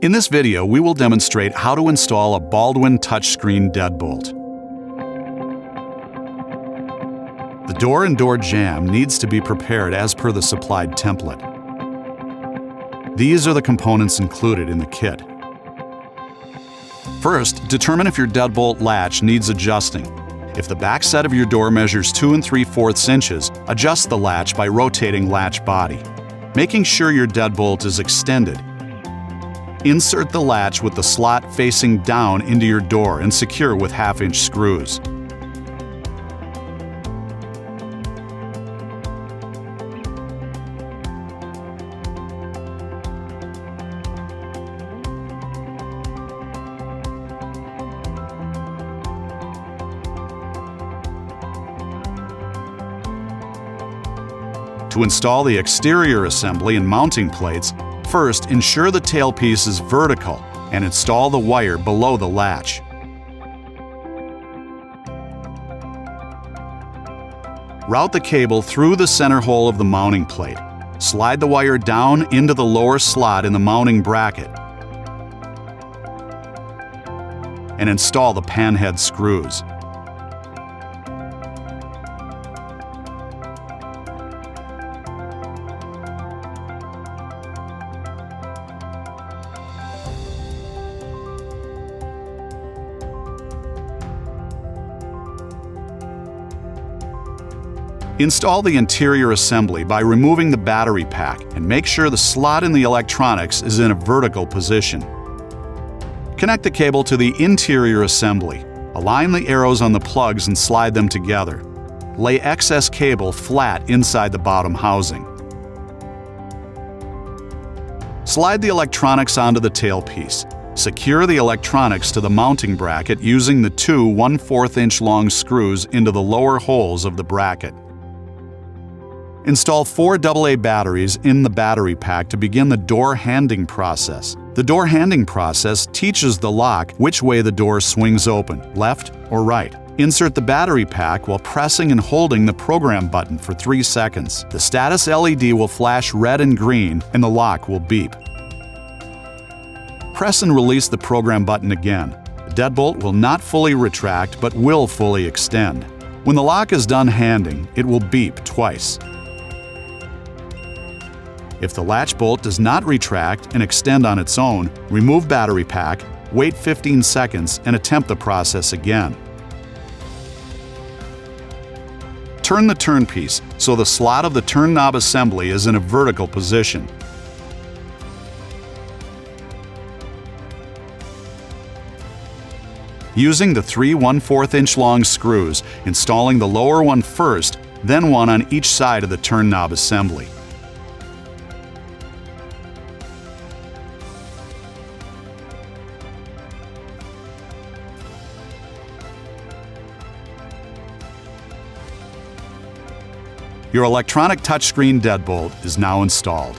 In this video, we will demonstrate how to install a Baldwin Touchscreen deadbolt. The door and door jamb needs to be prepared as per the supplied template. These are the components included in the kit. First, determine if your deadbolt latch needs adjusting. If the back set of your door measures 2 3/4 inches, adjust the latch by rotating latch body, making sure your deadbolt is extended. Insert the latch with the slot facing down into your door and secure with 1/2-inch screws. To install the exterior assembly and mounting plates, first ensure the tailpiece is vertical and install the wire below the latch. Route the cable through the center hole of the mounting plate. Slide the wire down into the lower slot in the mounting bracket and install the panhead screws. Install the interior assembly by removing the battery pack and make sure the slot in the electronics is in a vertical position. Connect the cable to the interior assembly. Align the arrows on the plugs and slide them together. Lay excess cable flat inside the bottom housing. Slide the electronics onto the tailpiece. Secure the electronics to the mounting bracket using the 2 1/4-inch long screws into the lower holes of the bracket. Install 4 AA batteries in the battery pack to begin the door handing process. The door handing process teaches the lock which way the door swings open, left or right. Insert the battery pack while pressing and holding the program button for 3 seconds. The status LED will flash red and green and the lock will beep. Press and release the program button again. The deadbolt will not fully retract but will fully extend. When the lock is done handing, it will beep twice. If the latch bolt does not retract and extend on its own, remove battery pack, wait 15 seconds, and attempt the process again. Turn the turn piece so the slot of the turn knob assembly is in a vertical position. Using the 3 1/4-inch long screws, installing the lower one first, then one on each side of the turn knob assembly. Your electronic touchscreen deadbolt is now installed.